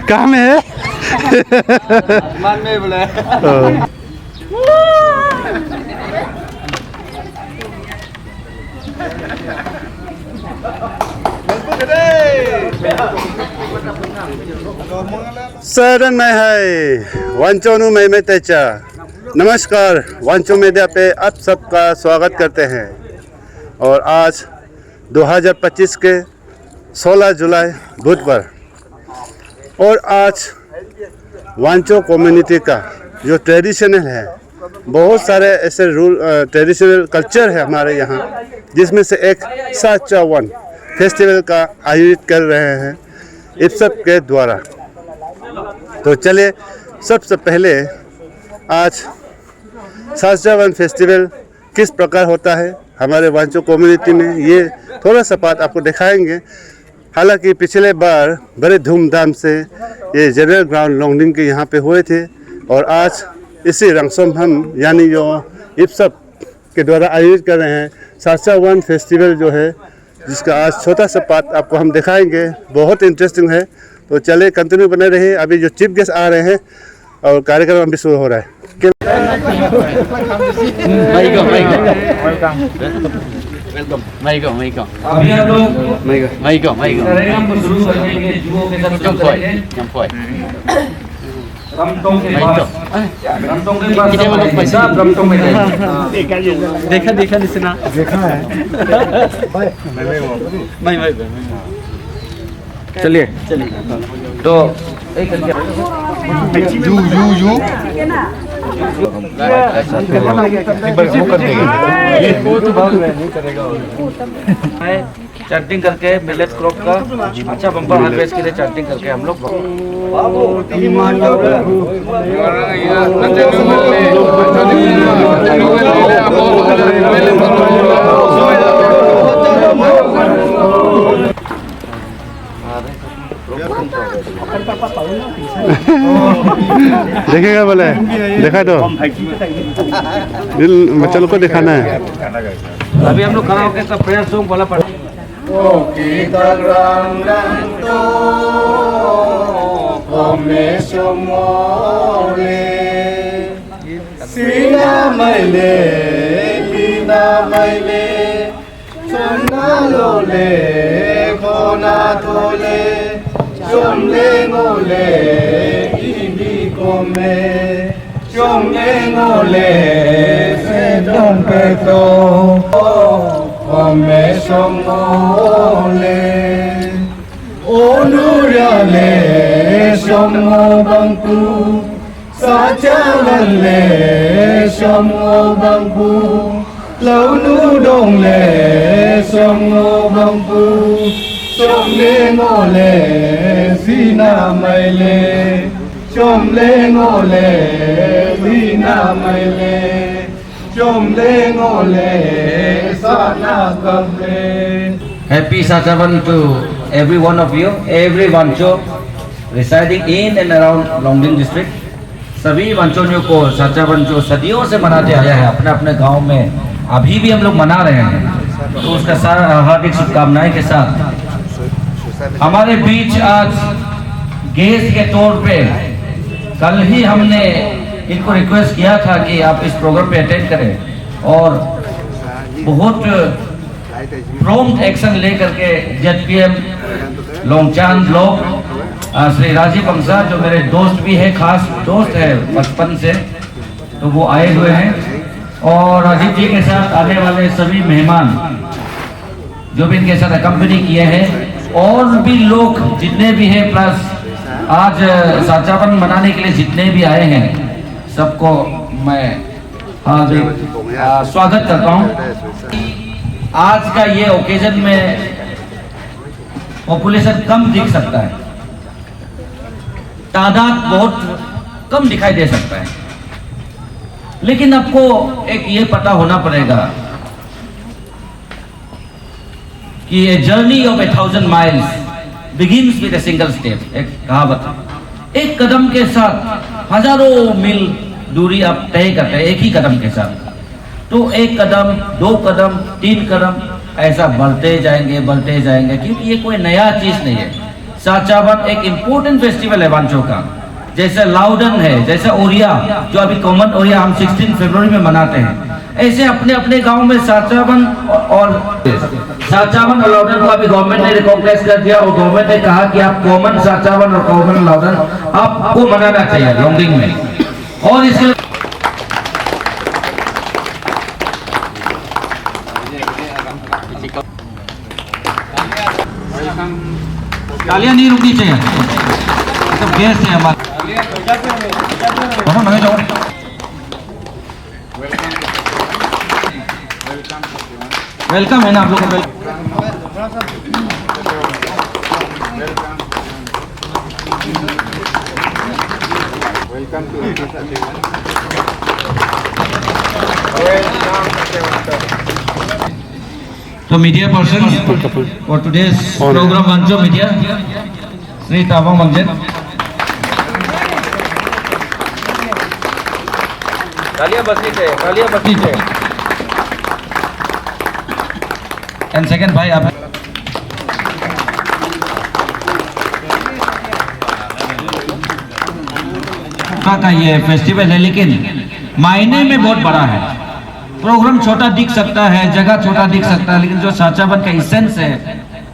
कहाँ में है? मन में बोले शरण में है वांचोनु में तेचा। नमस्कार, वांचो मीडिया पे आप सबका स्वागत करते हैं। और आज 2025 के 16 जुलाई बुधवार, और आज वांचो कम्युनिटी का जो ट्रेडिशनल है, बहुत सारे ऐसे ट्रेडिशनल कल्चर है हमारे यहाँ, जिसमें से एक साचावन फेस्टिवल का आयोजित कर रहे हैं इप्सप के द्वारा। तो चलिए, सबसे पहले आज साचावन फेस्टिवल किस प्रकार होता है हमारे वांचो कम्युनिटी में, ये थोड़ा सा बात आपको दिखाएंगे। हालांकि पिछले बार बड़े धूमधाम से ये जनरल ग्राउंड लोंगडिंग के यहाँ पे हुए थे, और आज इसी रंगसोमहम यानी जो इप्सप के द्वारा आयोजित कर रहे हैं साचावन फेस्टिवल जो है, जिसका आज छोटा सा पार्ट आपको हम दिखाएंगे। बहुत इंटरेस्टिंग है, तो चले कंटिन्यू बने रहिए। अभी जो चीफ गेस्ट आ रहे हैं और कार्यक्रम अभी शुरू हो रहा है। अभी हम लोग शुरू करेंगे जुओं के साथ रमटोंग के पास रमटोंग में देखा लिसना देखा है। चलिए तो एक चार्टिंग करके मिलेट क्रॉप का अच्छा बम्पर हार्वेस्ट के लिए चार्टिंग करके हम लोग देखेगा बोले, देखा तो दिल बच्चों को दिखाना है। अभी हम लोग खड़ा होकर सब प्रेयर सॉन्ग बोला पड़े। Happy Sachavan to every one of you, every Wancho residing in and around Longding district. सभी वंचोनियों को साचावन जो सदियों से मनाते आया है अपने अपने गांव में, अभी भी हम लोग मना रहे हैं, तो उसका सारा हार्दिक शुभकामनाएं के साथ हमारे बीच आज गेस्ट के तौर पे कल ही हमने इनको रिक्वेस्ट किया था कि आप इस प्रोग्राम पे अटेंड करें, और बहुत प्रॉम्प्ट एक्शन लेकर के जेडपीएम लोंगचान ब्लॉक श्री राजीव बंसा, जो मेरे दोस्त भी है, खास दोस्त है बचपन से, तो वो आए हुए हैं, और राजीव जी के साथ आने वाले सभी मेहमान जो भी इनके साथ अकम्पनी किए हैं, और भी लोग जितने भी हैं, प्लस आज साचावन मनाने के लिए जितने भी आए हैं, सबको मैं स्वागत करता हूँ। आज का ये ओकेजन में पॉपुलेशन कम दिख सकता है, तादाद बहुत कम दिखाई दे सकता है, लेकिन आपको एक ये पता होना पड़ेगा कि a journey of 1000 miles begins with a single step. एक कहावत है, एक कदम के साथ हजारों मील दूरी आप तय करते हैं एक ही कदम के साथ। तो एक कदम, 2 कदम, 3 कदम ऐसा बढ़ते जाएंगे क्योंकि ये कोई नया चीज नहीं है। साचावन एक इम्पोर्टेंट फेस्टिवल है वांचो का, जैसे लाउडन है, जैसे ओरिया जो अभी कॉमन ओरिया हम 16 फरवरी में मनाते हैं, ऐसे अपने अपने गांव में साचावन और लाउडन को अभी गवर्नमेंट ने रिकॉग्नाइज कर दिया और गवर्नमेंट ने कहा कि आप कॉमन साचावन और कॉमन लाउडन आपको मनाना चाहिए लोंगडिंग में। और इसके तालियां नहीं रुकनी चाहिए, तो गेस्ट है हमारे। वेलकम है ना आप लोग को। तो media person for today's programme Wancho media Shri Taba Mangjen. तालियां बजनी चाहिए। एंड सेकंड भाई आप का ये फेस्टिवल है, लेकिन मायने में बहुत बड़ा है। प्रोग्राम छोटा दिख सकता है, जगह छोटा दिख सकता है, लेकिन जो साचावन का एसेंस है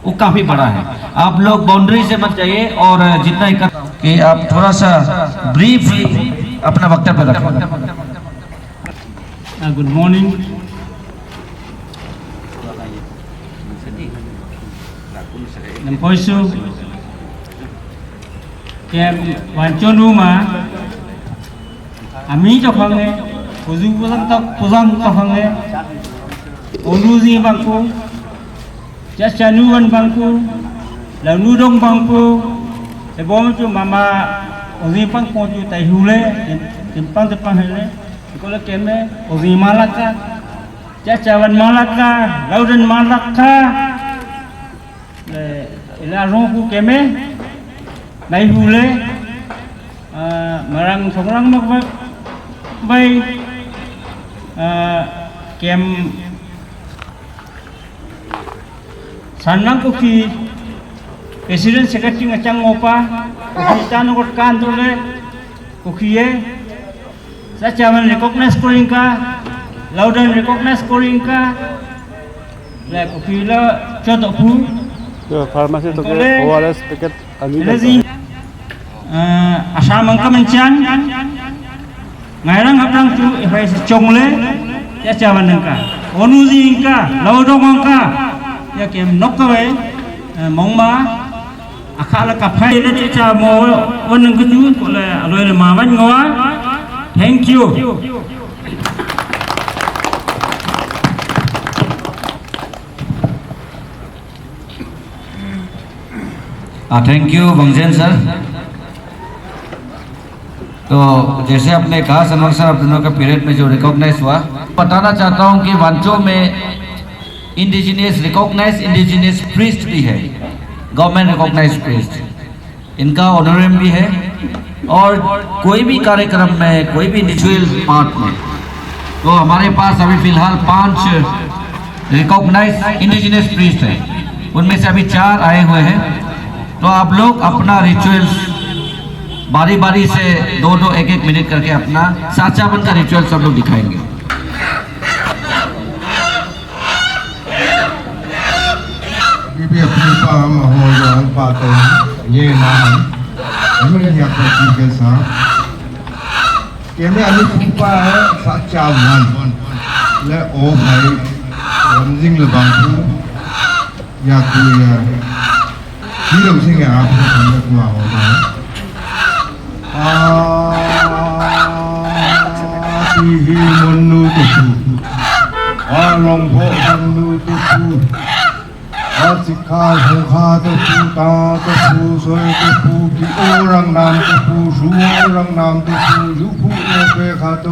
वो काफी बड़ा है। आप लोग बाउंड्री से मत जाइए और जितना कि आप थोड़ा सा ब्रीफ अपना वक्तव्य रखें। Good morning. Nampoisu kem wanconu ma ami chokhange puju pulang chokhange onuzi bangku chachanuan bangku launudong bangku ebom chu mama ozi pang poju tai hule timpang hele kola keme ozi malaka chachawan malaka laudan malaka là rong keme nay hule marang songrang mak bay kem sanang ko ki president secretary ngachang opa ko tan got kan dole ko kiye sa chaman recognize koring ka laudan recognize koring ka la ko kila chodo pu pharmacy तो ORS packet asal mangka mencian ngairang hapang tu ifai chongle ya cawan nangka onuzi ingka laudong angka ya kem nokkawe mongma akala kapai le cha mo onang kuju kole aloi le maman ngoa. Thank you. Thank you Bangjen sir. तो जैसे आपने कहा Sanwar sir, आप दोनों का period में जो recognise हुआ, बताना चाहता हूं कि वांचो में रिकॉग्नाइज इंडिजिनियस प्रीस्ट भी है, गवर्नमेंट रिकॉग्नाइज प्रीस्ट, इनका ऑनरेरियम भी है। और कोई भी कार्यक्रम में, कोई भी रिचुअल पार्ट में, तो हमारे पास अभी फिलहाल 5 रिकॉग्नाइज इंडिजिनियस प्रीस्ट हैं, उनमें से अभी 4 आए हुए हैं। तो आप लोग अपना रिचुअल्स बारी बारी से 2-2, 1-1 मिनट करके अपना साचावन का रिचुअल सब लोग दिखाएंगे। भी अपनी काम हो जाए पाते हैं ये नाम हमें अपनी के साथ कि मैं अभी फुपा है साचावन ले ओ भाई रमजिंग लबांगू या कोई ही लोग सिंह आप समझ में होता है ही मनु तो लंघो मनु तो सिखा सुखा तो ता तो सोए तो की ओरंग नाम तो सु ओरंग नाम तो युफु पे खा तो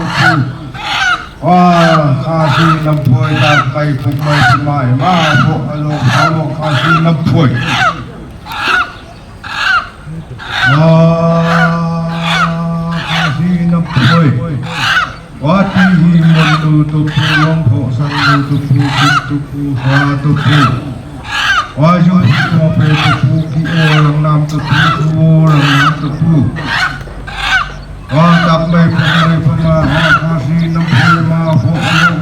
खासी नंपोय ता कई फुमाई सिमाई मा भो अलो भावो खासी नंपोय tu pu. Waju tu pe tu pu ki orang nam tu pu orang nam tu pu. Wang tak mai pema kasi nam pema ho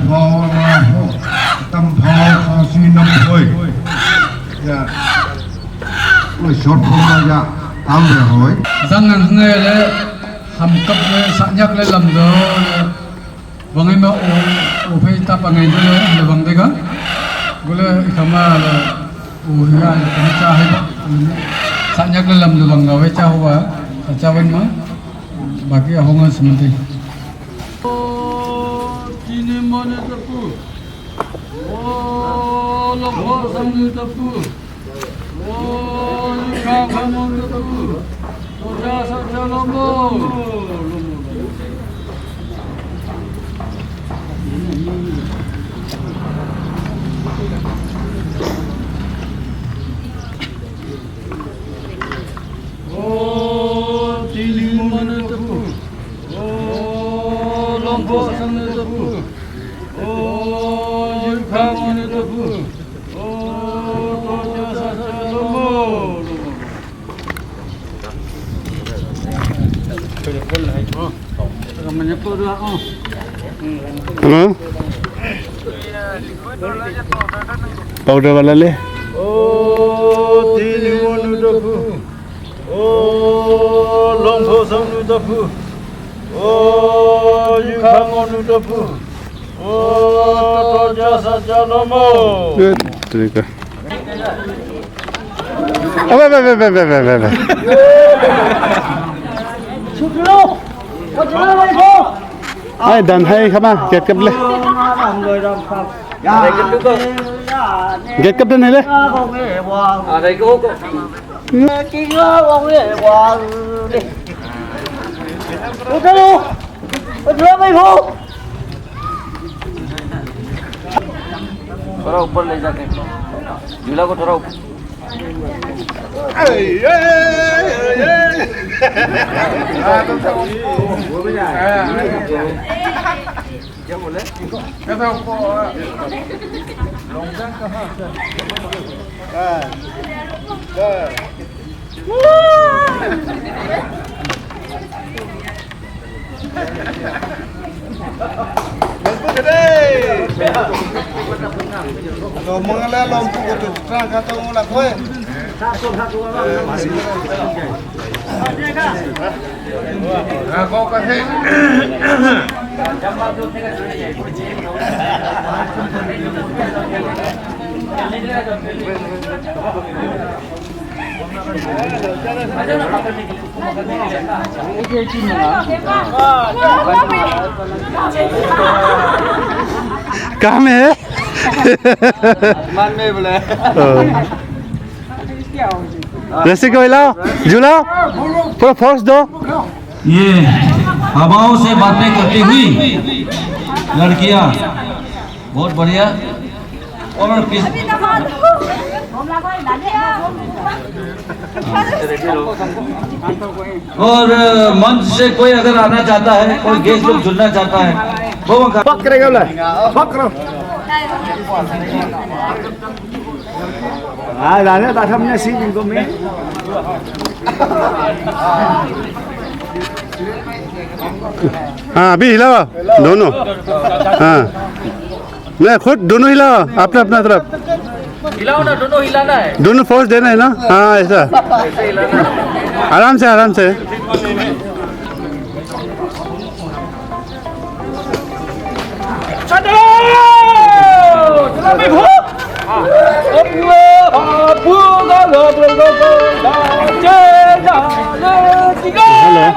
ho ho tam phao kasi nam hoi. Ya. Ôi short pema ya tam de hoi. Răng ngàn nghe lẽ hầm cấp lẽ sạ nhắc lẽ lầm đó vâng em bảo ô phải tập vào ngày đó là vâng đấy cả gọi là khám là ô hiện là cái cha hay bác sạ nhắc lẽ lầm là vâng nào với cha hoa cha bên má bà kia không ngon xem gì हाँ powder वाला ले ओ तिली मनु दफु ओ लंफो सनु दफु ओ युखा मनु दफु ओ तोजा सजा नमो तरीका अबे बे बे बे बे बे बे ai đàn hay không à get cấp lên get cấp lên này lên À đây cô थोड़ा ऊपर ले जाके झूला को थोड़ा ऊपर क्या बोले mengalah lompu itu terang kata ngulah kowe kau kasih कहाँ में है मान में बोले रस्सी को हिलाओ झूलाओ पूरा फोर्स दो ये हवाओं से बातें करती हुई लड़कियां बहुत बढ़िया और किस और मंच से कोई अगर आना चाहता है कोई गेस्ट लोग जुड़ना चाहता है वो पक करेगा बोला पक करो ah dah tak sampai sini kau ni हाँ अभी हिलाओ दोनों हाँ मैं खुद दोनों हिलाओ अपना अपना तरफ हिलाओ ना दोनों हिलाना है दोनों फोर्स देना है ना हाँ ऐसा ऐसे हिलाना है आराम से आराम से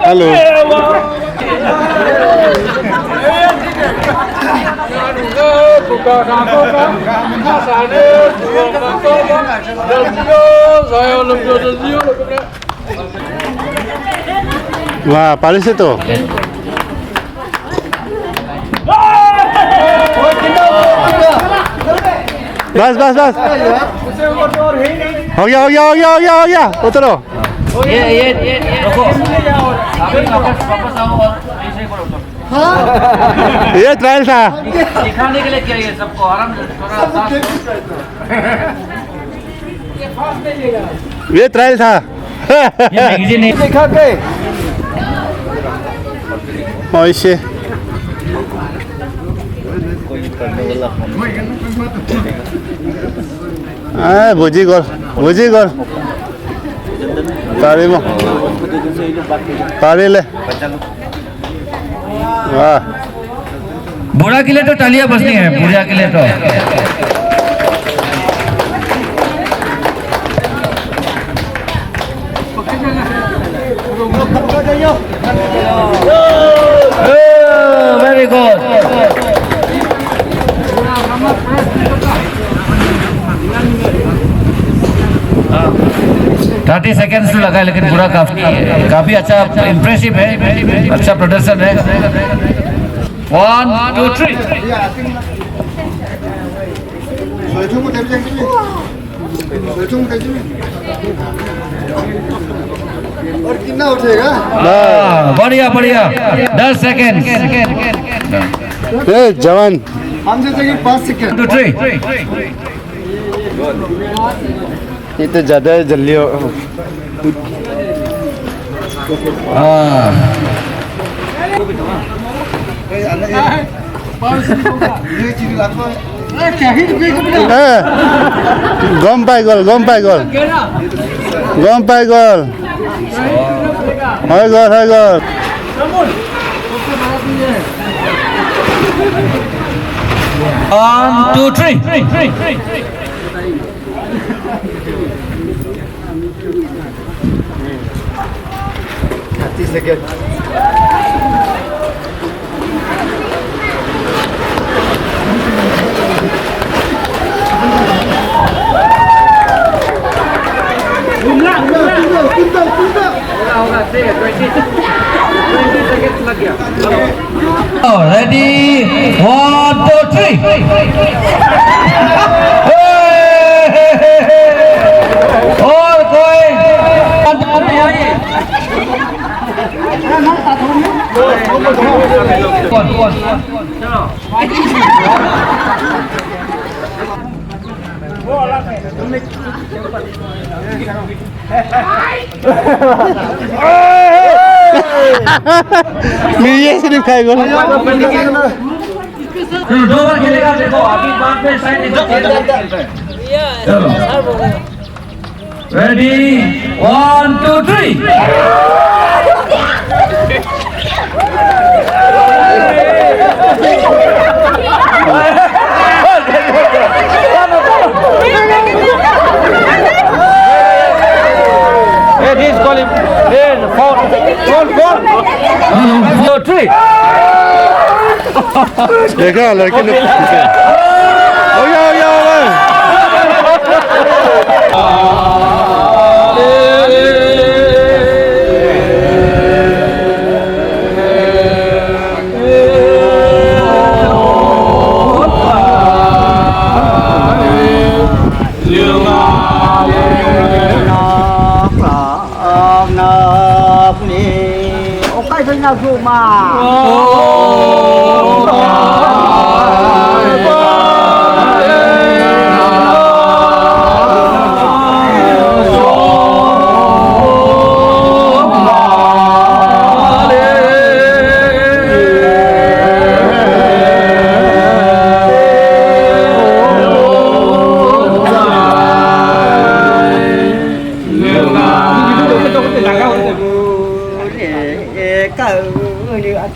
हेलो वाह पाली से तो बस बस बस हो गया हो गया हो गया हो गया हो गया उतरो ये रुको अभी वापस आओ और ऐसे करो ये ट्रायल था। दिखाने के लिए क्या ये सबको आराम से थोड़ा सा ये ट्रायल था। ये मैगजीन नहीं दिखा के ऐसे बुझी गल পাৰিব পাৰিলে वाह बूढ़ा के लिए तो तालियां बजनी है, बूढ़ा के लिए तो। Very good. 30 सेकेंड्स तो लगा, लेकिन पूरा काफी अच्छा, इम्प्रेसिव है, अच्छा प्रदर्शन है। 1 2 3 और कितना उठेगा? बढ़िया बढ़िया। 10 सेकेंड। जवान हमसे चाहिए 5 सेकंड। 2 3 ये तो ज्यादा जल्दी हो। গম পাই গ'ল হৈ গ'ল। 1 2 3 30 सेकंड। रेडी 1 2 3 और कोई ये सिर्फ खाए गो। 2 बार खेलेगा, देखो अभी बाद में साइड चलो रेडी 1 2 3 देखा लड़के ने हो गया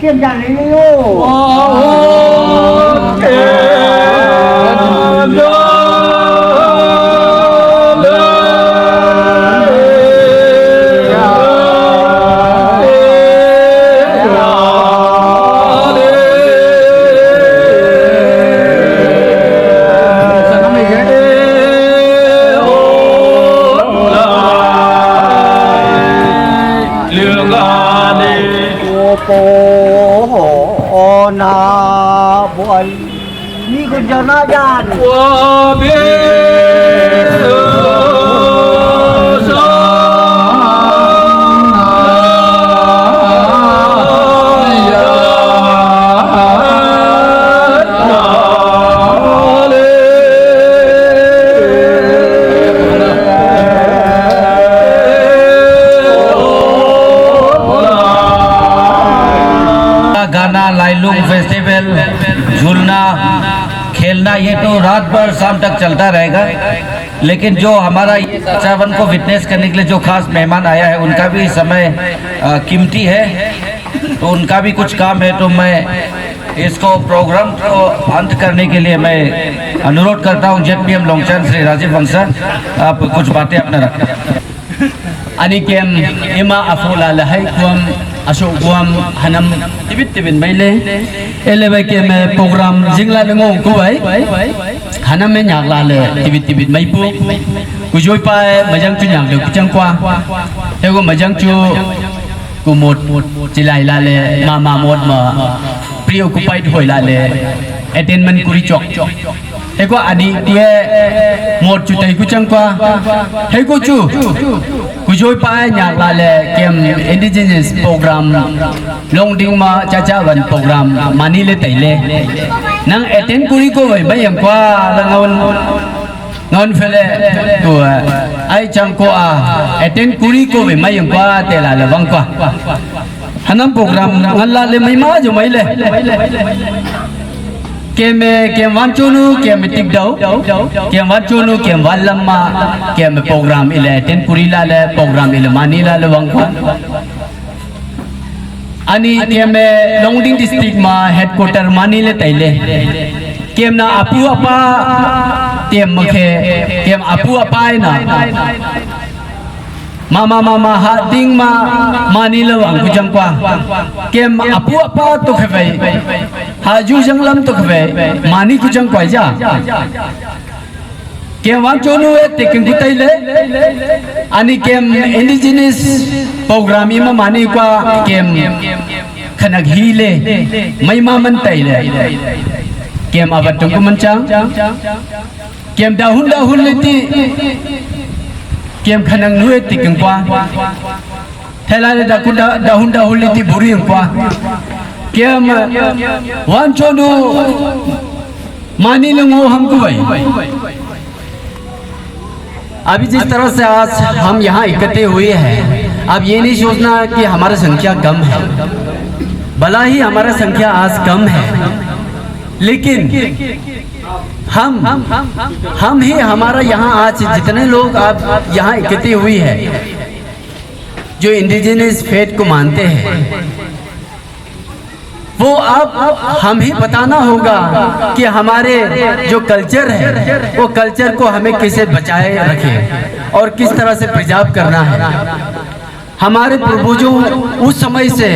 kiêm gia lý ô na buồn như con cho nó ra Ailung festival, झूलना, खेलना, ये तो रात भर शाम तक चलता रहेगा। लेकिन जो हमारा ये साचावन को विटनेस करने के लिए जो खास मेहमान आया है, उनका भी समय कीमती है, तो उनका भी कुछ काम है। तो मैं इसको प्रोग्राम को अंत करने के लिए मैं अनुरोध करता हूँ ZPM लोंगचन श्री राजीव वंशा, आप कुछ बातें अपना रखें। Anikem ima afula lahai kuam asuk kuam hanam tibit maile elebe ke me program jingla lengo ku bai hanam me nyak la le tibit mai pu ku joi pa majang chu nyak le ku chang kwa te ko majang chu ku mot chilai la le ma mot ma preoccupied hoi la le attainment kuri chok he ko adi tie mot chu tai ku chang kwa he ko chu Kujoi pai nyak la le kem indigenous program long ding ma cha wan program mani le tai le nang attend kuri ko bai bai yang kwa la ngon fele tu ai chang ko a attend kuri ko bai mai yang kwa te la le wang kwa hanam program ngal la le mai ma jo mai le kem wanchonu kem tikdau kem wanchonu kem walamma kem program ile ten kurila le program ile manila le wangkwa ani kem Longding district ma headquarter manile taile kem na apu apa tem makhe kem apu apa na mama ha ding ma manila wang ku jangkwa kem apu apa to khai ha ju janglam to khai mani ku jang kwai ja kem wang chonu e teking ku tai le ani kem indigenous program ima mani kwa kem khanak hi le mai ma man tai le kem abat tung ku man chang kem dahun le ti kem khanang nuwe tikeng kwa thela le dahun le ti buri kwa kem wan chonu mani lengo हमको भाई अभी जिस तरह से आज हम यहाँ इकट्ठे हुए हैं, अब ये नहीं सोचना कि हमारा संख्या कम है, भला ही हमारा संख्या आज कम है, लेकिन हम ही हमारा यहाँ आज जितने लोग आप यहाँ इकट्ठे हुई है जो इंडिजिनस फेथ को मानते हैं, वो अब हम ही बताना होगा कि हमारे जो कल्चर है वो कल्चर को हमें कैसे बचाए रखें और किस तरह से प्रिजर्व करना है। हमारे पूर्वजों उस समय से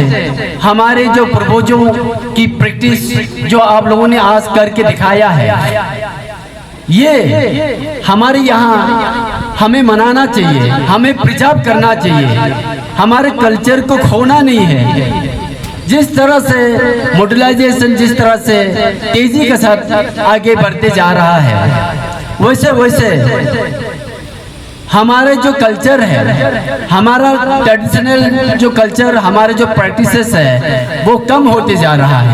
हमारे जो पूर्वजों की प्रैक्टिस जो आप लोगों ने आज करके दिखाया है, ये हमारे यहाँ हमें मनाना चाहिए, हमें प्रिजर्व करना चाहिए, हमारे कल्चर को खोना नहीं है। जिस तरह से मॉडर्नाइजेशन जिस तरह से तेजी के साथ आगे बढ़ते जा रहा है, वैसे वैसे हमारे जो कल्चर है, हमारा ट्रेडिशनल जो कल्चर, हमारे जो प्रैक्टिसेस है वो कम होते जा रहा है।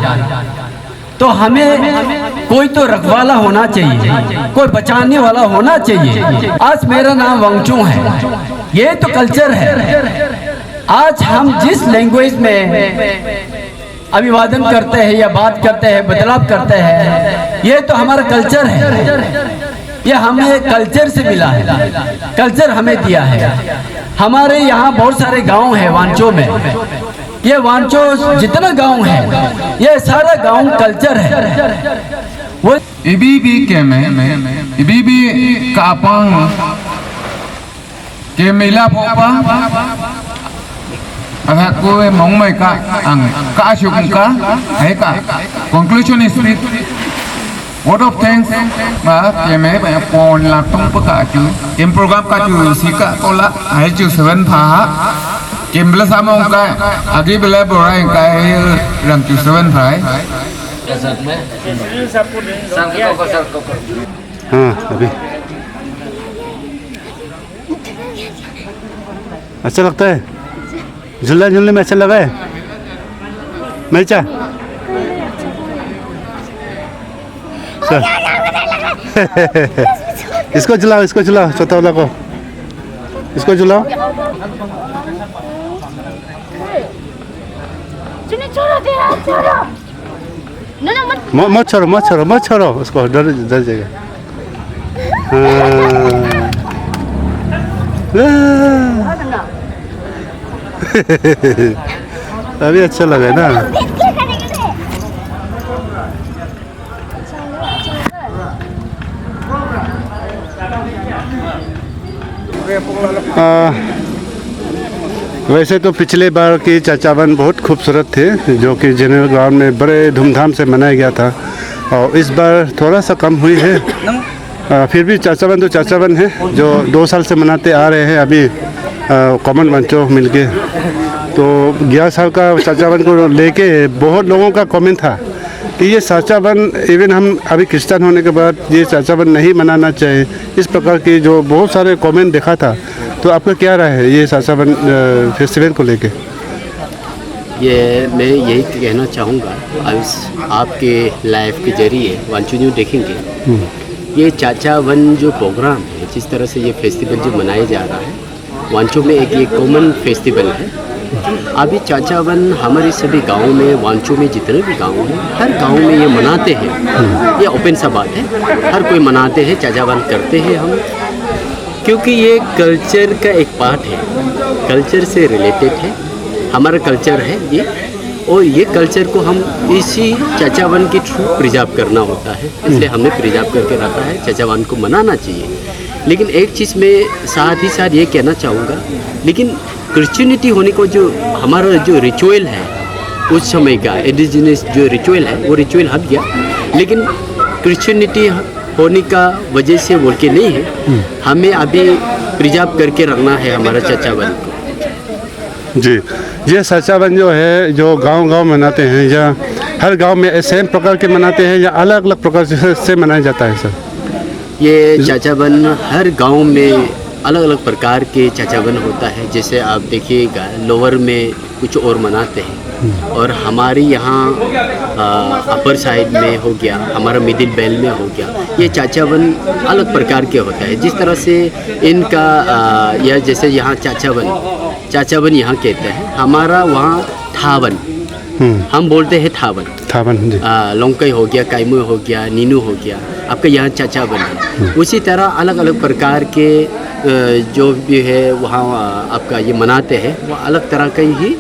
तो हमें कोई तो रखवाला होना चाहिए, कोई बचाने वाला होना चाहिए। आज मेरा नाम वांगचू है, ये तो कल्चर है। आज हम जिस लैंग्वेज में अभिवादन करते हैं या बात करते हैं, बदलाव करते हैं, ये तो हमारा कल्चर है, ये हमें कल्चर से मिला है, कल्चर हमें दिया है। हमारे यहाँ बहुत सारे गांव हैं वांचो में, ये वांचो जितना गांव है ये सारा गांव कल्चर है। वो इबीबी के में इबीबी कापांग के मिला पोपा अगर कोई मंग में का शुक्का है का conclusion is word of thanks mà cái mấy bạn còn là tung bất cả chứ em program cả chứ xí cả có là hãy chịu sự vấn phá em bela sama ông cái agi bela borai cái rằng chịu sự vấn phải हाँ अभी अच्छा लगता है, झूलने में अच्छा लगा है। मिर्चा सर इसको झुलाओ, छोटा वाला को इसको झुलाओ। मत छोड़ो उसको, डर जाएगा। अभी अच्छा लगा ना। वैसे तो पिछले बार की चाचावन बहुत खूबसूरत थे, जो कि जनरल ग्राउंड में बड़े धूमधाम से मनाया गया था, और इस बार थोड़ा सा कम हुई है। फिर भी चाचावन तो चाचावन है, जो 2 साल से मनाते आ रहे हैं। अभी कॉमन वांचो मिल के, तो 11 साल का चाचावन को लेके बहुत लोगों का कमेंट था कि ये चाचावन, इवन हम अभी क्रिश्चियन होने के बाद ये चाचावन नहीं मनाना चाहिए, इस प्रकार की जो बहुत सारे कमेंट देखा था। तो आपका क्या राय है ये चाचावन फेस्टिवल को लेके? ये मैं यही कहना चाहूँगा, आज आपके लाइव के जरिए वांचो न्यूज़ देखेंगे, ये चाचावन जो प्रोग्राम है, जिस तरह से ये फेस्टिवल जो मनाया जा रहा है वांचो में, एक ये कॉमन फेस्टिवल है। अभी चाचावन हमारे सभी गाँव में, वांचो में जितने भी गाँव हैं, हर गाँव में ये मनाते हैं। ये ओपन सा बात है, हर कोई मनाते हैं, चाचावन करते हैं हम, क्योंकि ये कल्चर का एक पार्ट है, कल्चर से रिलेटेड है, हमारा कल्चर है ये, और ये कल्चर को हम इसी चाचावन के थ्रू प्रिजर्व करना होता है, इसलिए हमने प्रिजर्व करके रखा है। चाचावन को मनाना चाहिए। लेकिन एक चीज़ में साथ ही साथ ये कहना चाहूँगा, लेकिन क्रिश्चियनिटी होने को जो हमारा जो रिचुअल है उस समय का, इंडिजिनस जो रिचुअल है वो रिचुअल हट गया, लेकिन क्रिश्चियनिटी होने का वजह से बोल के नहीं है, हमें अभी प्रिजर्व करके रखना है हमारा चाचावन को। जी, ये चाचावन जो है, जो गांव-गांव मनाते हैं, या हर गांव में सेम प्रकार के मनाते हैं, या अलग अलग प्रकार से मनाया जाता है सर? ये चाचावन हर गांव में अलग अलग प्रकार के चाचावन होता है। जैसे आप देखिएगा, लोअर में कुछ और मनाते हैं, और हमारे यहाँ अपर साइड में हो गया, हमारा मिडिल बेल्ट में हो गया, ये चाचावन अलग प्रकार के होता है। जिस तरह से इनका या जैसे यहाँ चाचावन यहाँ कहते हैं, हमारा वहाँ थावन, हम बोलते हैं थावन। लोंकई हो गया, काइमू हो गया, नीनू हो गया, आपका यहाँ चाचावन है। उसी तरह अलग अलग प्रकार के जो भी है वहाँ आपका ये मनाते हैं, वो अलग तरह का ही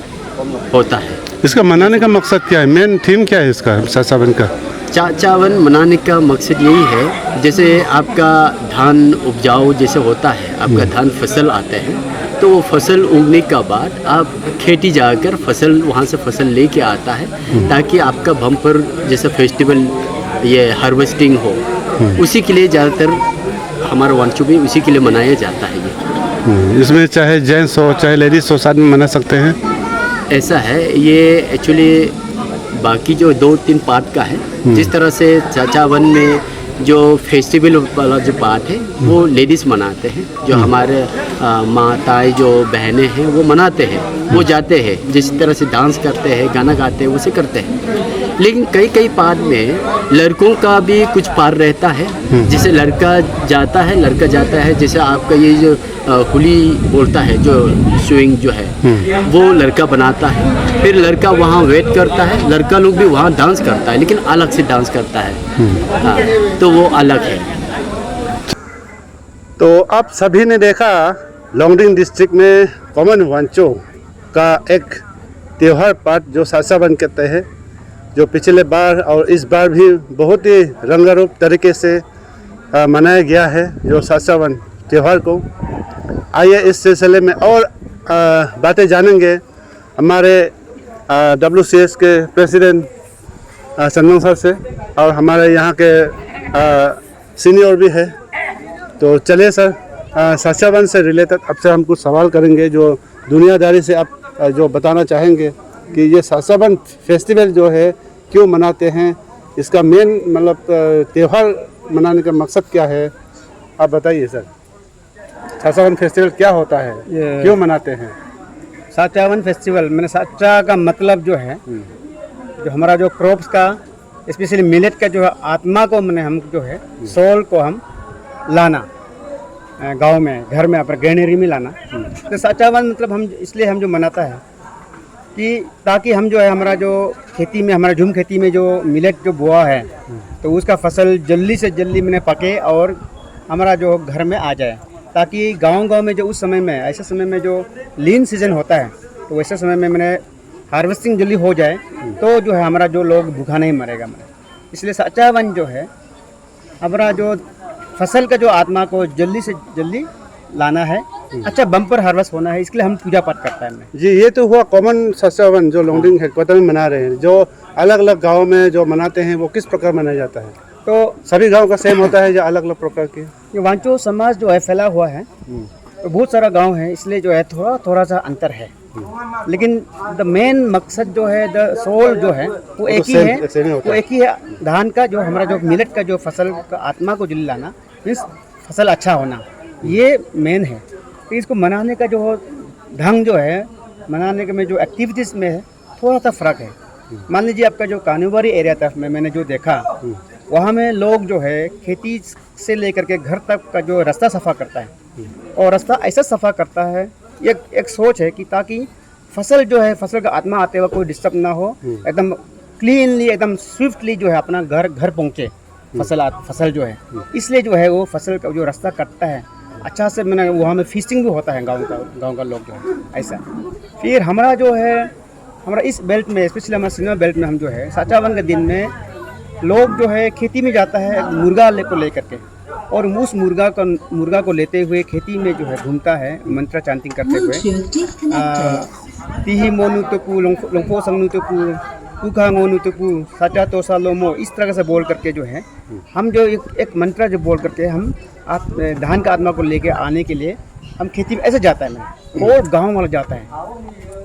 होता है। इसका मनाने का मकसद क्या है? मेन थीम क्या है इसका, चाचावन का? चाचावन मनाने का मकसद यही है, जैसे आपका धान उपजाऊ जैसे होता है, आपका धान फसल आते हैं, तो वो फसल उगने का बाद आप खेती जाकर फसल वहाँ से फसल लेके आता है, ताकि आपका बम्पर जैसे फेस्टिवल ये हार्वेस्टिंग हो, उसी के लिए ज़्यादातर हमारा वांचो में उसी के लिए मनाया जाता है ये। इसमें चाहे जेंट्स हो चाहे लेडीज हो, साथ में मना सकते हैं? ऐसा है, ये एक्चुअली बाकी जो 2-3 पार्ट का है। जिस तरह से चाचावन में जो फेस्टिवल वाला जो पार्ट है वो लेडीज़ मनाते हैं, जो हमारे माताएँ जो बहनें हैं वो मनाते हैं, वो जाते हैं, जिस तरह से डांस करते हैं, गाना गाते हैं, उसे करते हैं। लेकिन कई पार्ट में लड़कों का भी कुछ पार्ट रहता है, जैसे लड़का जाता है, जैसे आपका ये जो हुली बोलता है, जो स्विंग जो है वो लड़का बनाता है, फिर लड़का वहाँ वेट करता है, लड़का लोग भी वहाँ डांस करता है, लेकिन अलग से डांस करता है, तो वो अलग है। तो आप सभी ने देखा, लोंगडिंग डिस्ट्रिक्ट में कॉमन वांचो का एक त्यौहार पार्ट जो चाचावन कहते हैं, जो पिछले बार और इस बार भी बहुत ही रंगारूप तरीके से मनाया गया है, जो चाचावन त्यौहार को। आइए इस सिलसिले में और बातें जानेंगे हमारे WCS के प्रेसिडेंट चंदन सर से, और हमारे यहाँ के सीनियर भी है। तो चलिए सर, चाचावन से रिलेटेड आपसे हम कुछ सवाल करेंगे, जो दुनियादारी से आप जो बताना चाहेंगे कि ये चाचावन फेस्टिवल जो है क्यों मनाते हैं, इसका मेन मतलब त्यौहार मनाने का मकसद क्या है, आप बताइए सर। चाचावन फेस्टिवल क्या होता है, क्यों मनाते हैं? चाचावन फेस्टिवल मैंने साचा का मतलब जो है, जो हमारा जो क्रॉप्स का, स्पेशली मिलेट का जो आत्मा को मैंने हम जो है सोल को हम लाना गांव में, घर में, अपने ग्रेनरी में लाना। तो चाचावन मतलब हम इसलिए हम जो मनाता है कि ताकि हम जो है हमारा जो खेती में हमारा झूम खेती में जो मिलेट जो बोआ है तो उसका फसल जल्दी से जल्दी मैंने पके और हमारा जो घर में आ जाए, ताकि गांव में जो उस समय में ऐसे समय में जो लीन सीजन होता है तो वैसे समय में मैंने हार्वेस्टिंग जल्दी हो जाए तो जो है हमारा जो लोग भूखा नहीं मरेगा मैंने। इसलिए साचा वन जो है हमारा जो फसल का जो आत्मा को जल्दी से जल्दी लाना है, अच्छा बम्पर हार्वेस्ट होना है, इसके लिए हम पूजा पाठ करता है मैं। जी, ये तो हुआ कॉमन साचावन जो लोंगडिंग हेडक्वार्टर में मना रहे हैं। जो अलग अलग गाँव में जो मनाते हैं वो किस प्रकार मनाया जाता है? तो सभी गांव का सेम होता है या अलग अलग प्रकार के? ये वांचो समाज जो है फैला हुआ है तो बहुत सारा गांव है, इसलिए जो है थोड़ा सा अंतर है, लेकिन द मेन मकसद जो है द सोल जो है वो एक ही है, वो एक ही है। धान का जो हमारा जो मिलेट का जो फसल का आत्मा को जल्दी लाना मीन्स फसल अच्छा होना, ये मेन है। तो इसको मनाने का जो ढंग जो है मनाने के में जो एक्टिविटीज़ में है थोड़ा सा फ़र्क है। मान लीजिए आपका जो कानूबारी एरिया था में मैंने जो देखा वहाँ में लोग जो है खेती से लेकर के घर तक का जो रास्ता सफ़ा करता है और रास्ता ऐसा सफ़ा करता है, एक सोच है कि ताकि फसल जो है फसल का आत्मा आते हुए कोई डिस्टर्ब ना हो, एकदम क्लीनली एकदम स्विफ्टली जो है अपना घर पहुँचे फसल जो है। इसलिए जो है वो फसल का जो रास्ता कटता है अच्छा से मैंने वहाँ में फीस्टिंग भी होता है गांव का लोग जो है ऐसा। फिर हमारा जो है हमारा इस बेल्ट में स्पेशली हमारा सिनेमा बेल्ट में हम जो है साचावन के दिन में लोग जो है खेती में जाता है मुर्गा को लेकर के और उस मुर्गा को लेते हुए खेती में जो है घूमता है मंत्र चांटिंग करते हुए तिही मोनु तोपू लोंफो संगनु तोपू कुखा मोनु तोपू साचा तोसा लोमो, इस तरह से बोल करके जो है हम जो एक मंत्र जो बोल करके हम धान का आत्मा को लेके आने के लिए हम खेती में ऐसे जाता है और गाँव वाला जाता है।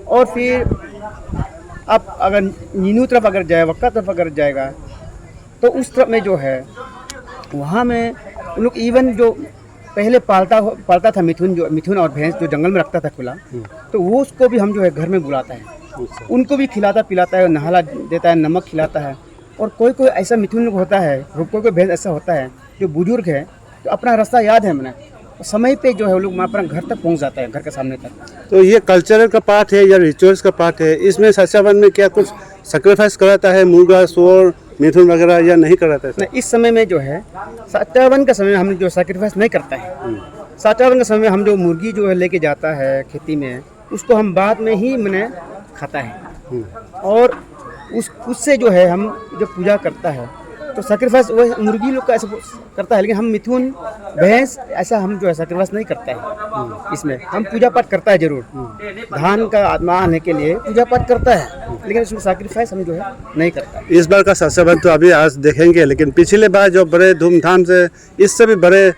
और फिर आप अगर नीनू तरफ अगर जाए वक्का तरफ अगर जाएगा तो उस तरफ में जो है वहाँ में उन लोग इवन जो पहले पालता था मिथुन और भैंस जो जंगल में रखता था खुला, तो वो उसको भी हम जो है घर में बुलाता है, उनको भी खिलाता पिलाता है, नहाला देता है, नमक खिलाता है। और कोई ऐसा मिथुन होता है, कोई भैंस ऐसा होता है जो बुजुर्ग है तो अपना रास्ता याद है मैंने समय पे जो है वो लोग अपना घर तक पहुंच जाता है, घर के सामने तक। तो ये कल्चरल का पार्ट है या रिचुअल्स का पार्ट है? इसमें साचावन में क्या कुछ सेक्रीफाइस कराता है मुर्गा सूअर मिथुन वगैरह या नहीं कराता है? नहीं, इस समय में जो है साचावन का समय हम जो सेक्रीफाइस नहीं करता है। साचावन का समय हम जो मुर्गी जो है लेके जाता है खेती में उसको हम बाद में ही मैंने खाता है और उससे जो है हम जो पूजा करता है तो सेक्रीफाइस वो मुर्गी लोग का ऐसा करता है, लेकिन हम मिथुन भैंस ऐसा हम जो है सेक्रीफाइस नहीं करता है। इसमें हम पूजा पाठ करता है जरूर, धान का आत्मा आने के लिए पूजा पाठ करता है, लेकिन इसमें सेक्रीफाइस हम जो है नहीं करता। इस बार का साचावन तो अभी आज देखेंगे, लेकिन पिछले बार जो बड़े धूमधाम से इससे भी बड़े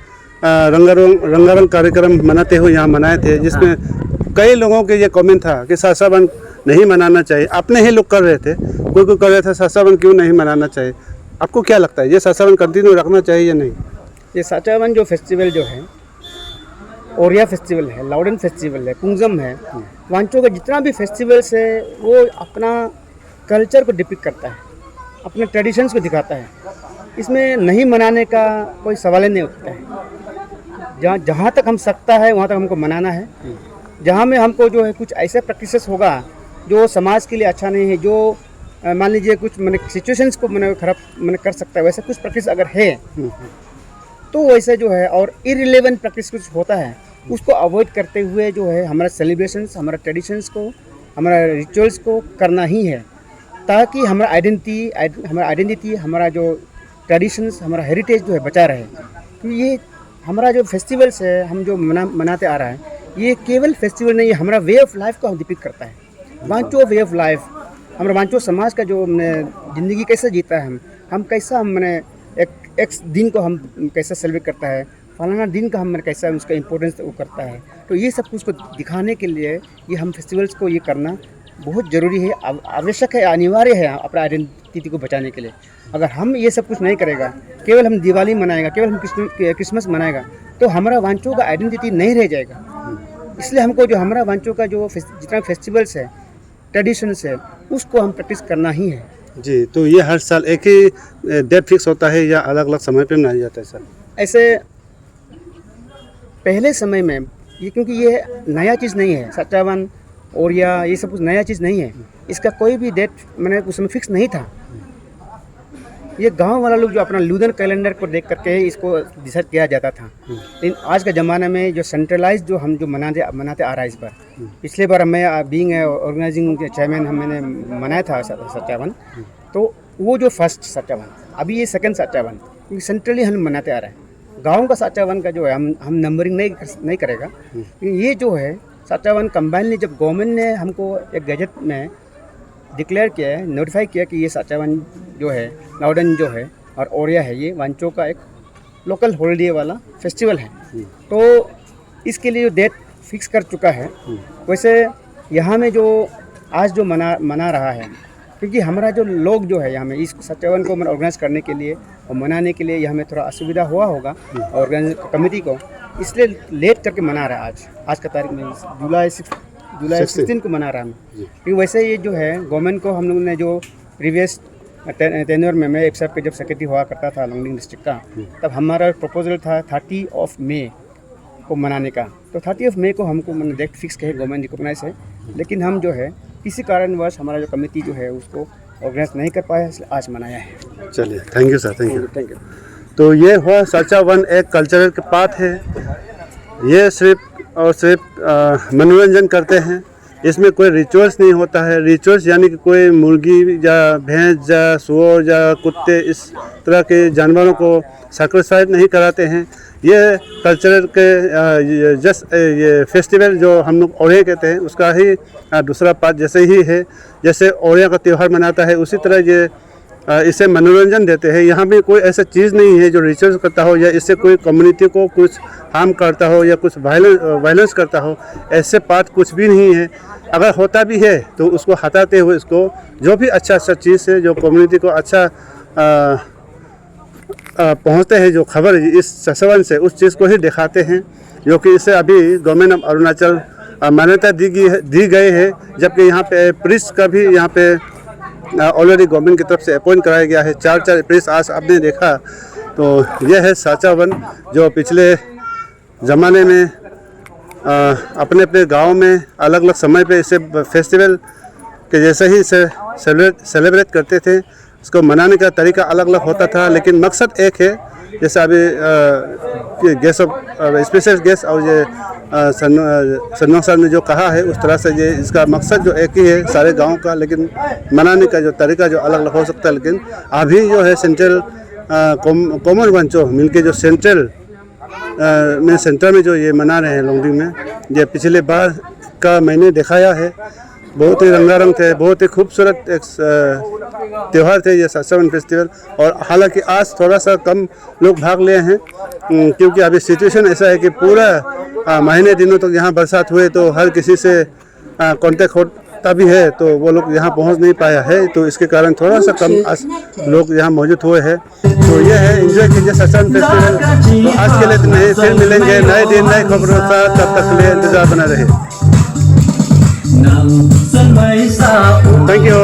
रंगारंग कार्यक्रम मनाते हुए यहाँ मनाए थे, जिसमें कई लोगों के ये कमेंट था कि साचावन नहीं मनाना चाहिए। अपने ही लोग कर रहे थे, कोई कर रहे थे साचावन क्यों नहीं मनाना चाहिए। आपको क्या लगता है ये साचावन कंटिन्यू रखना चाहिए या नहीं? ये साचावन जो फेस्टिवल जो है ओरिया फेस्टिवल है, लाउडन फेस्टिवल है, पुंगजम है, वांचो का जितना भी फेस्टिवल्स है वो अपना कल्चर को डिपिक्ट करता है, अपने ट्रेडिशंस को दिखाता है। इसमें नहीं मनाने का कोई सवाल ही नहीं उठता है। जहाँ तक हम सकता है वहाँ तक हमको मनाना है। जहाँ में हमको जो है कुछ ऐसे प्रैक्टिसेस होगा जो समाज के लिए अच्छा नहीं है, जो मान लीजिए कुछ मैंने सिचुएशंस को मैंने खराब मैंने कर सकता है, वैसे कुछ प्रैक्टिस अगर है तो वैसे जो है और इरिलेवेंट प्रैक्टिस कुछ होता है उसको अवॉइड करते हुए जो है हमारा सेलिब्रेशंस, हमारा ट्रेडिशंस को, हमारा रिचुअल्स को करना ही है, ताकि हमारा आइडेंटिटी हमारा जो ट्रेडिशंस, हमारा हेरिटेज जो है बचा रहे। तो ये हमारा जो फेस्टिवल्स है हम जो मनाते आ रहा है ये केवल फेस्टिवल नहीं है, हमारा वे ऑफ लाइफ को हम डिपिक्ट करता है। वांचो वे ऑफ लाइफ, हमारा वांचो समाज का जो ज़िंदगी कैसे जीता है, हम कैसा हम मैंने एक दिन को हम कैसे सेलिब्रेट करता है, फलाना दिन का हम कैसा उसका इम्पोर्टेंस वो करता है। तो ये सब कुछ को दिखाने के लिए ये हम फेस्टिवल्स को ये करना बहुत ज़रूरी है, आवश्यक है, अनिवार्य है अपना आइडेंटिटी को बचाने के लिए। अगर हम ये सब कुछ नहीं करेगा, केवल हम दिवाली मनाएगा, केवल हम क्रिसमस मनाएगा, तो हमारा वांचो का आइडेंटिटी नहीं रह जाएगा। इसलिए हमको जो हमारा वांचो का जो जितना फेस्टिवल्स है, ट्रेडिशंस है, उसको हम प्रैक्टिस करना ही है। जी, तो ये हर साल एक ही डेट फिक्स होता है या अलग अलग समय पे मनाया जाता है सर? ऐसे पहले समय में ये, क्योंकि ये नया चीज़ नहीं है, साचावन और या ये सब कुछ नया चीज़ नहीं है। इसका कोई भी डेट मैंने उसमें फिक्स नहीं था। ये गांव वाला लोग जो अपना लूदर कैलेंडर को देख करके इसको डिसाइड किया जाता था। लेकिन आज के ज़माने में जो सेंट्रलाइज जो हम जो मनाते आ रहा है इस बार, पिछले बार मैं बीइंग ऑर्गेनाइजिंग चेयरमैन हमने मनाया था सच्चावन, तो वो जो फर्स्ट सच्चावन, अभी ये सेकंड सच्चावन, क्योंकि सेंट्रली हम मनाते आ रहे हैं। गाँव का सच्चावन का जो है हम नंबरिंग नहीं करेगा। ये जो है सच्चावन कंबाइनली जब गवर्नमेंट ने हमको एक गजट में डिक्लेयर किया है, नोटिफाई किया कि ये सच्चावन जो है, नाउडन जो है और ओरिया है, ये वांचो का एक लोकल हॉलीडे वाला फेस्टिवल है। तो इसके लिए जो डेट फिक्स कर चुका है। वैसे यहाँ में जो आज जो मना रहा है, क्योंकि हमारा जो लोग जो है यहाँ में इस सच्चावन को ऑर्गेनाइज करने के लिए और मनाने के लिए यहाँ में थोड़ा असुविधा हुआ होगा ऑर्गेनाइज कमेटी को, इसलिए लेट करके मना रहा है। आज का तारीख में जुलाई 16 को मना रहा है। क्योंकि वैसे ये जो है गवर्नमेंट को हम लोगों ने जो प्रीवियस टेन्योर में मैं एफसाब के जब सेक्रेटरी हुआ करता था लोंगडिंग डिस्ट्रिक्ट का, तब हमारा प्रपोजल था 30 मई को मनाने का। तो 30 मई को हमको मैंने डेट फिक्स किया, गवर्नमेंट रिकॉग्नाइज है। लेकिन हम जो है किसी कारणवश हमारा जो कमेटी जो है उसको ऑर्गेनाइज नहीं कर पाया, इसलिए आज मनाया है। चलिए, thank you sir, thank you. You. तो ये हुआ सच्चावन एक कल्चरल के पार्ट है। ये सिर्फ और सिर्फ मनोरंजन करते हैं, इसमें कोई रिचुअल्स नहीं होता है। रिचुअल्स यानी कि कोई मुर्गी या भैंस या सुअर या कुत्ते इस तरह के जानवरों को सैक्रिफाइस नहीं कराते हैं। ये कल्चरल के जस्ट ये फेस्टिवल जो हम लोग ओरिया कहते हैं उसका ही दूसरा पार्ट जैसे ही है। जैसे ओरिया का त्यौहार मनाता है उसी तरह ये इसे मनोरंजन देते हैं। यहाँ भी कोई ऐसा चीज़ नहीं है जो रिचुअल्स करता हो या इससे कोई कम्युनिटी को कुछ हार्म करता हो या कुछ वायलेंस करता हो, ऐसे पार्ट कुछ भी नहीं है। अगर होता भी है तो उसको हटाते हुए इसको जो भी अच्छा चीज़ है जो कम्युनिटी को अच्छा पहुँचते हैं, जो खबर इस सच्चावन से उस चीज़ को ही दिखाते हैं, जो कि इसे अभी गवर्नमेंट ऑफ अरुणाचल मान्यता दी गई है। जबकि यहाँ पे प्रीस्ट का भी यहाँ पे ऑलरेडी गवर्नमेंट की तरफ से अपॉइंट कराया गया है। 4 प्रीस्ट आज आपने देखा। तो यह है सच्चावन जो पिछले ज़माने में अपने अपने गांव में अलग अलग समय पे इसे फेस्टिवल के जैसे ही इसे सेलिब्रेट करते थे। इसको मनाने का तरीका अलग अलग होता था, लेकिन मकसद एक है। जैसे अभी गेस्ट ऑफ स्पेशल गेस्ट और ये सन्नो सर ने जो कहा है उस तरह से ये इसका मकसद जो एक ही है सारे गांव का, लेकिन मनाने का जो तरीका जो अलग अलग हो सकता है। लेकिन अभी जो है सेंट्रल कॉमन वांचो मिलके जो सेंटर में जो ये मना रहे हैं लोंगडिंग में, ये पिछले बार का मैंने दिखाया है। बहुत ही रंगारंग थे, बहुत ही खूबसूरत एक त्यौहार थे ये सच्चावन फेस्टिवल। और हालांकि आज थोड़ा सा कम लोग भाग लिए हैं क्योंकि अभी सिचुएशन ऐसा है कि पूरा महीने दिनों तक यहाँ बरसात हुए तो हर किसी से कांटेक्ट होता भी है, तो वो लोग यहाँ पहुँच नहीं पाया है। तो इसके कारण थोड़ा सा कम लोग यहाँ मौजूद हुए हैं। तो ये है, एंजॉय कीजिए सच्चावन फेस्टिवल। तो आज के लिए इतना ही, फिर मिलेंगे नए दिन नए खबरों के साथ। तब तक के लिए इंतजार बना रहे। Thank you.